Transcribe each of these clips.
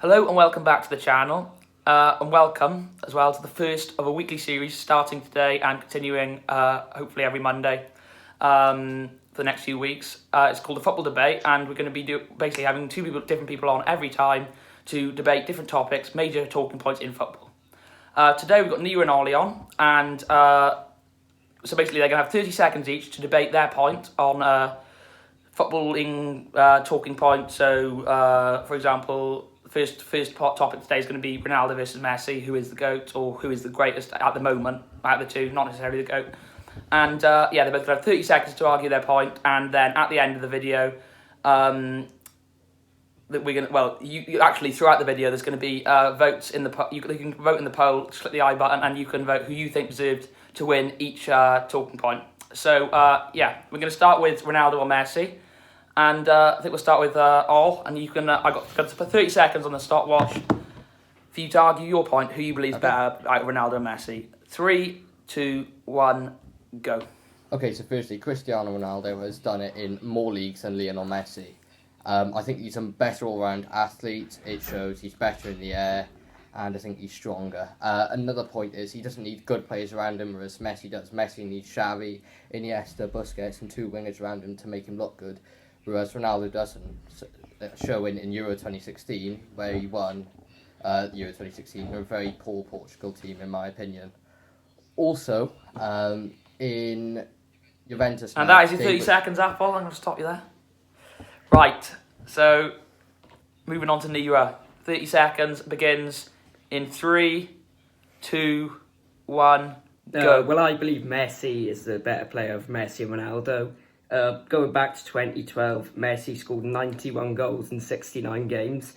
Hello and welcome back to the channel, and welcome as well to the first of a weekly series starting today and continuing hopefully every Monday for the next few weeks. It's called the Football Debate, and we're going to be basically having different people on every time to debate different topics, major talking points in football. Today we've got Nia and Ollie on, and so basically they're going to have 30 seconds each to debate their point on footballing talking points. So, for example, first topic today is going to be Ronaldo versus Messi, who is the GOAT or who is the greatest at the moment out of the two, not necessarily the GOAT. And they're both going to have 30 seconds to argue their point, and then at the end of the video, that we're going to, you actually throughout the video there's going to be votes in the you can vote in the poll, just click the I button, and you can vote who you think deserved to win each talking point. So we're going to start with Ronaldo or Messi. And I think we'll start with Ol, and you can. I got 30 seconds on the stopwatch for you to argue your point. Who you believe is better, like Ronaldo and Messi? 3, 2, 1, go. Okay, so firstly, Cristiano Ronaldo has done it in more leagues than Lionel Messi. I think he's a better all-round athlete. It shows he's better in the air, and I think he's stronger. Another point is he doesn't need good players around him, whereas Messi does. Messi needs Xavi, Iniesta, Busquets, and two wingers around him to make him look good. Whereas Ronaldo doesn't, show in Euro 2016, where he won Euro 2016. They're a very poor Portugal team, in my opinion. Also, in Juventus... And that is your 30 seconds up, Ol. I'm going to stop you there. Right, so moving on to Nira. 30 seconds begins in 3, 2, 1, go. Well, I believe Messi is the better player of Messi and Ronaldo. Going back to 2012, Messi scored 91 goals in 69 games,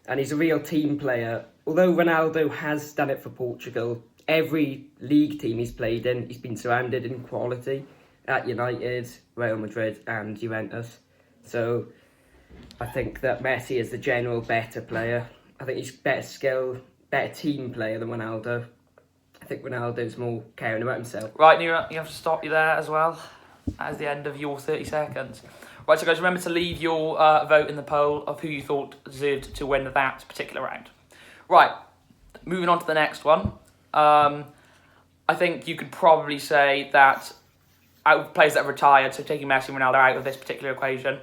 and he's a real team player. Although Ronaldo has done it for Portugal, every league team he's played in, he's been surrounded in quality at United, Real Madrid and Juventus. So I think that Messi is the general better player. I think he's better skill, better team player than Ronaldo. I think Ronaldo's more caring about himself. Right, Nira, you have to stop you there as well. That is the end of your 30 seconds. Right, so guys, remember to leave your vote in the poll of who you thought deserved to win that particular round. Right, moving on to the next one. I think you could probably say that out of players that have retired, so taking Messi and Ronaldo out of this particular equation,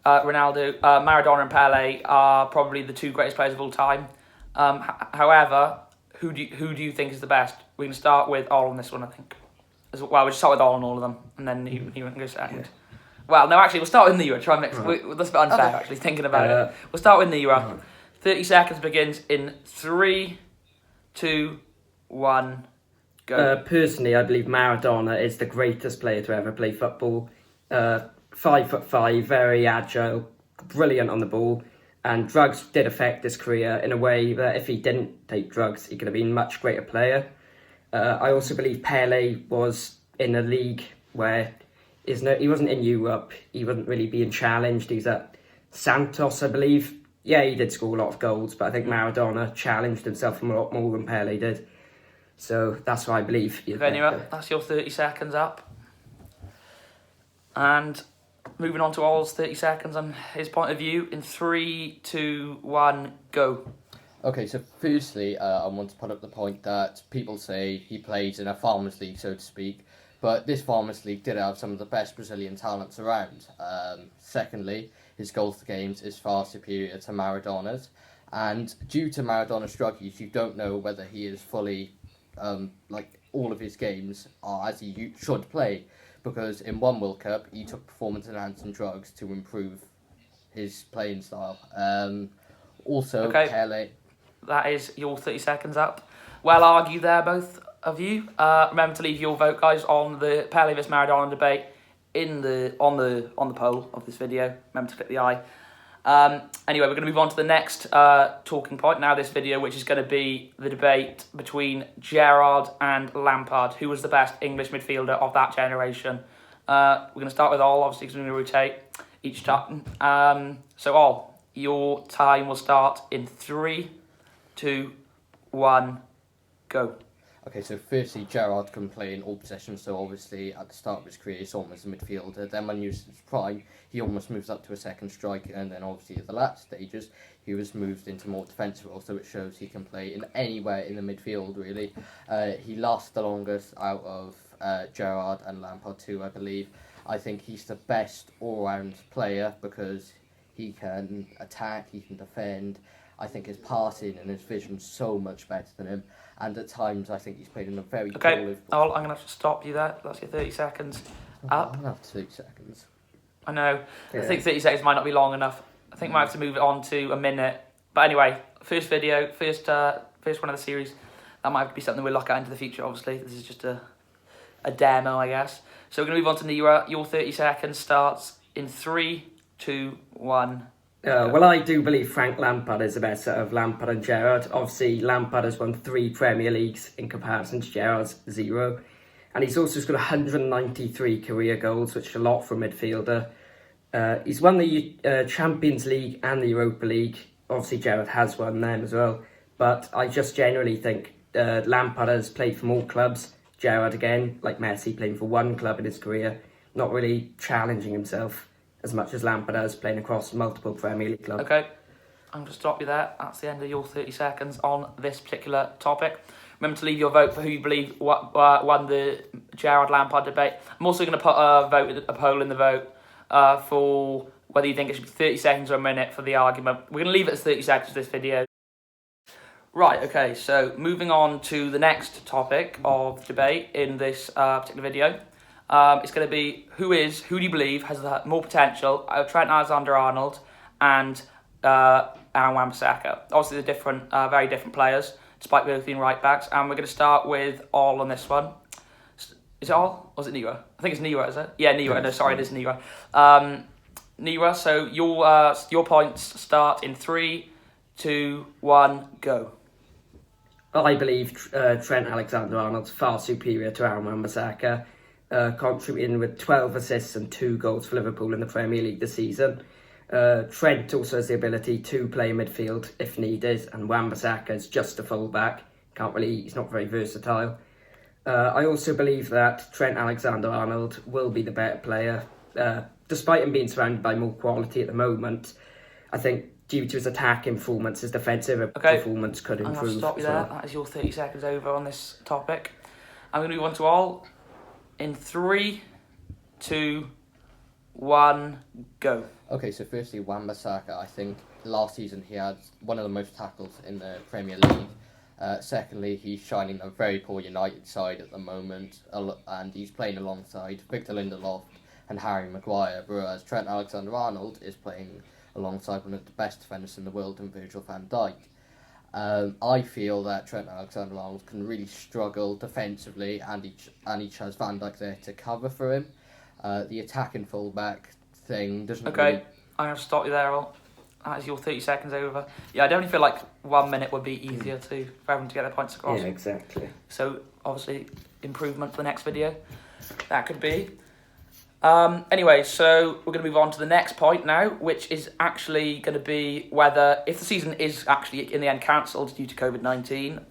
Maradona and Pele are probably the two greatest players of all time. However, who do you think is the best? We're going to start with Ol on this one, I think. Well, we'll just start with Ol on all of them, and then you can go second. Yeah. Well, no, actually, we'll start with Nira. Try and mix. Right. That's a bit unfair, actually, thinking about it. We'll start with Nira. Right. 30 seconds begins in 3, 2, 1, go. Personally, I believe Maradona is the greatest player to ever play football. 5'5", very agile, brilliant on the ball, and drugs did affect his career in a way that if he didn't take drugs, he could have been a much greater player. I also believe Pele was in a league where he wasn't in Europe. He wasn't really being challenged. He's at Santos, I believe. Yeah, he did score a lot of goals, but I think Maradona challenged himself a lot more than Pele did. So that's why I believe. Anyway, that's your 30 seconds up. And moving on to Ol's 30 seconds on his point of view in 3, 2, 1, go. Okay, so firstly, I want to put up the point that people say he plays in a Farmers League, so to speak, but this Farmers League did have some of the best Brazilian talents around. Secondly, his goals to games is far superior to Maradona's, and due to Maradona's drug use, you don't know whether he is fully, all of his games are as he should play, because in one World Cup, he took performance-enhancing drugs to improve his playing style. Also, okay. Pele... That is your 30 seconds up. Well argued there, both of you. Remember to leave your vote, guys, on the Pele vs Maradona debate on the poll of this video. Remember to click the I. Anyway, we're going to move on to the next talking point now. This video, which is going to be the debate between Gerrard and Lampard. Who was the best English midfielder of that generation? We're going to start with Ol, obviously, because we're going to rotate each time. So Ol, your time will start in 3, 2, 1, go. Okay, so firstly, Gerrard can play in all possessions, so obviously at the start of his career, he's almost a midfielder. Then when he was in his prime, he almost moves up to a second striker, and then obviously at the latter stages, he was moved into more defensive role, so it shows he can play in anywhere in the midfield, really. He lasts the longest out of Gerrard and Lampard too, I believe. I think he's the best all-round player because he can attack, he can defend. I think his passing and his vision's so much better than him. And at times, I think he's played in a very Okay, I'm going to have to stop you there. That's your 30 seconds up. I'll have 30 seconds. I know. Yeah. I think 30 seconds might not be long enough. I think we might have to move it on to a minute. But anyway, first video, first one of the series. That might be something we'll look at into the future, obviously. This is just a demo, I guess. So we're going to move on to Nira. Your 30 seconds starts in 3, 2, 1. Well, I do believe Frank Lampard is the better of Lampard and Gerrard. Obviously, Lampard has won 3 Premier Leagues in comparison to Gerrard's 0. And he's also got 193 career goals, which is a lot for a midfielder. He's won the Champions League and the Europa League. Obviously, Gerrard has won them as well. But I just generally think Lampard has played for more clubs. Gerrard, again, like Messi, playing for one club in his career, not really challenging himself as much as Lampard has, playing across multiple Premier League clubs. Okay, I'm going to stop you there. That's the end of your 30 seconds on this particular topic. Remember to leave your vote for who you believe won the Gerrard Lampard debate. I'm also going to put a poll in the vote for whether you think it should be 30 seconds or a minute for the argument. We're going to leave it as 30 seconds for this video. Right, okay, so moving on to the next topic of debate in this particular video. It's going to be who do you believe has more potential, Trent Alexander-Arnold and Aaron Wan-Bissaka. Obviously, they're different, very different players, despite both being right backs. And we're going to start with All on this one. Is it All? Or is it Nira? I think it's Nira, is it? Yeah, Nira. No, sorry, it is Nira. Nira, so your points start in 3, 2, 1, go. I believe Trent Alexander-Arnold's far superior to Aaron Wan-Bissaka, contributing with 12 assists and 2 goals for Liverpool in the Premier League this season. Trent also has the ability to play midfield if needed, and Wan-Bissaka is just a full-back. He's not very versatile. I also believe that Trent Alexander-Arnold will be the better player. Despite him being surrounded by more quality at the moment, I think due to his attacking performance, his defensive performance could improve. I'm going to stop you there. That is your 30 seconds over on this topic. I'm going to move on to All in 3, 2, 1, go. Okay, so firstly, Wan-Bissaka, I think last season he had one of the most tackles in the Premier League. Secondly, he's shining a very poor United side at the moment, and he's playing alongside Victor Lindelof and Harry Maguire, whereas Trent Alexander-Arnold is playing alongside one of the best defenders in the world in Virgil van Dijk. I feel that Trent Alexander-Arnold can really struggle defensively, and each has Van Dijk there to cover for him. The attacking fullback thing doesn't really... I'm going to stop you there, Al. That is your 30 seconds over. Yeah, I definitely feel like 1 minute would be easier for everyone to get their points across. Yeah, exactly. So, obviously, improvement for the next video. That could be. Anyway, so we're going to move on to the next point now, which is actually going to be whether, if the season is actually in the end cancelled due to COVID-19,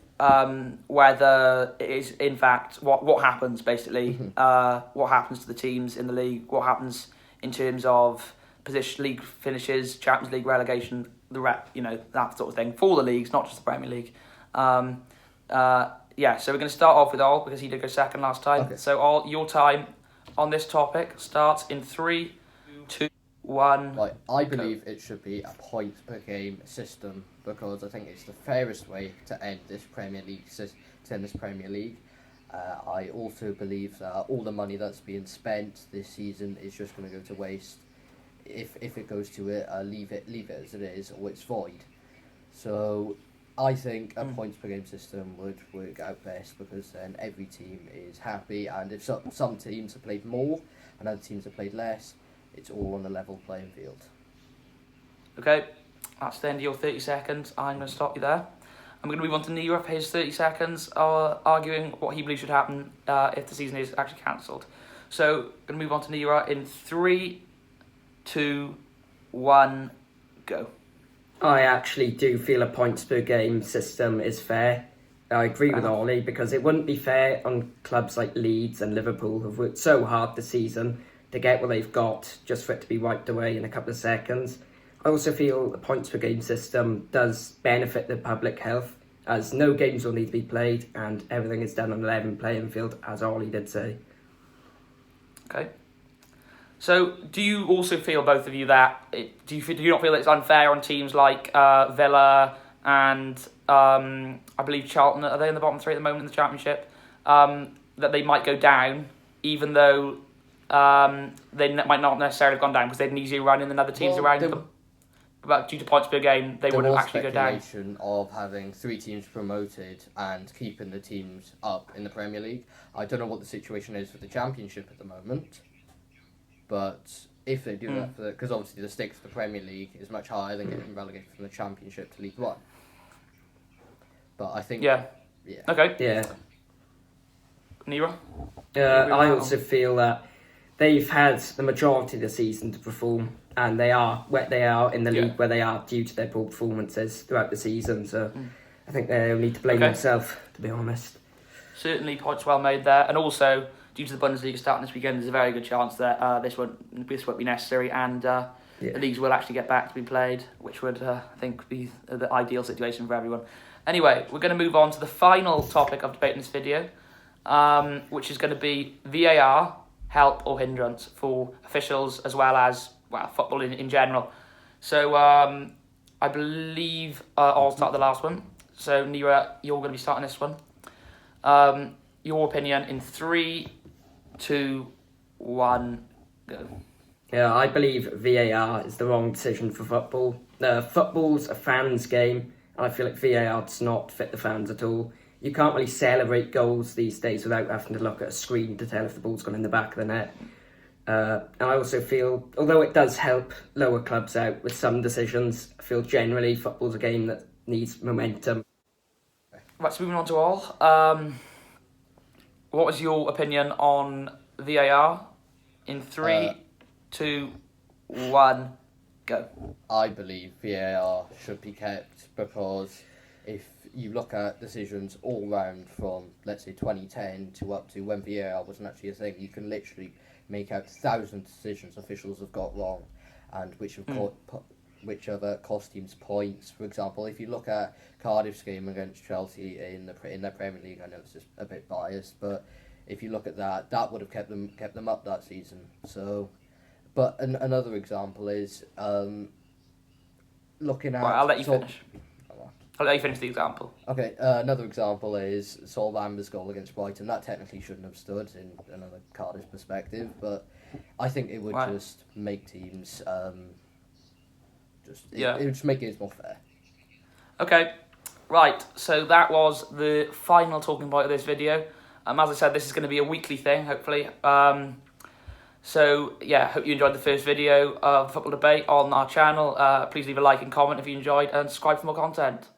whether it is in fact what happens basically, what happens to the teams in the league, what happens in terms of position, league finishes, Champions League relegation, that sort of thing for the leagues, not just the Premier League. Yeah, so we're going to start off with All because he did go second last time. Okay. So All, your time on this topic starts in 3, 2, 1. Right, I believe it should be a points per game system because I think it's the fairest way to end this Premier League. I also believe that all the money that's being spent this season is just going to go to waste. If it goes to it, leave it as it is, or it's void. So I think a points per game system would work out best because then every team is happy, and if some teams have played more and other teams have played less, it's all on a level playing field. Okay, that's the end of your 30 seconds. I'm going to stop you there. I'm going to move on to Nira for his 30 seconds, arguing what he believes should happen if the season is actually cancelled. So, I'm going to move on to Nira in 3, 2, 1, go. I actually do feel a points per game system is fair. I agree with Ollie, because it wouldn't be fair on clubs like Leeds and Liverpool who've worked so hard this season to get what they've got just for it to be wiped away in a couple of seconds. I also feel the points per game system does benefit the public health, as no games will need to be played and everything is done on an 11 playing field, as Ollie did say. Okay. So, do you also feel, both of you, that do you not feel that it's unfair on teams like Villa and I believe Charlton? Are they in the bottom three at the moment in the Championship? That they might go down, even though they might not necessarily have gone down because they had an easier run in than other teams around them. But due to points per game, they wouldn't actually go down. There was speculation of having 3 teams promoted and keeping the teams up in the Premier League. I don't know what the situation is for the Championship at the moment, but if they do that, because obviously the stakes for the Premier League is much higher than getting relegated from the Championship to League One. But I think... Yeah. Okay. Yeah. Nero? I also feel that they've had the majority of the season to perform, and they are where they are in the league where they are due to their poor performances throughout the season. So I think they need to blame themselves, to be honest. Certainly, points well made there, and also due to the Bundesliga starting this weekend, there's a very good chance that this won't be necessary, and the leagues will actually get back to be played, which would I think be the ideal situation for everyone. Anyway, we're going to move on to the final topic of debate in this video, which is going to be VAR, help or hindrance for officials as well as football in general. So I believe I'll start the last one. So Nira, you're going to be starting this one. Your opinion in 3, 2, 1, go. Yeah, I believe VAR is the wrong decision for football. Football's a fans' game, and I feel like VAR does not fit the fans at all. You can't really celebrate goals these days without having to look at a screen to tell if the ball's gone in the back of the net. And I also feel, although it does help lower clubs out with some decisions, I feel generally football's a game that needs momentum. Right, so moving on to all. What was your opinion on VAR? In 3, 2, 1, go. I believe VAR should be kept because if you look at decisions all round from, let's say, 2010 to up to when VAR wasn't actually a thing, you can literally make out thousands of decisions officials have got wrong and which have cost teams points. For example, if you look at Cardiff's game against Chelsea in their Premier League, I know it's just a bit biased, but if you look at that would have kept them up that season. So, but another example is looking at... Right, I'll let you finish. I'll let you finish the example. Okay, another example is Sol Bamba's goal against Brighton. That technically shouldn't have stood in another Cardiff perspective, but I think it would just make teams... it would just make games more fair. Okay, right, so that was the final talking point of this video. As I said, this is going to be a weekly thing, hopefully. So, yeah, hope you enjoyed the first video of Football Debate on our channel. Please leave a like and comment if you enjoyed, and subscribe for more content.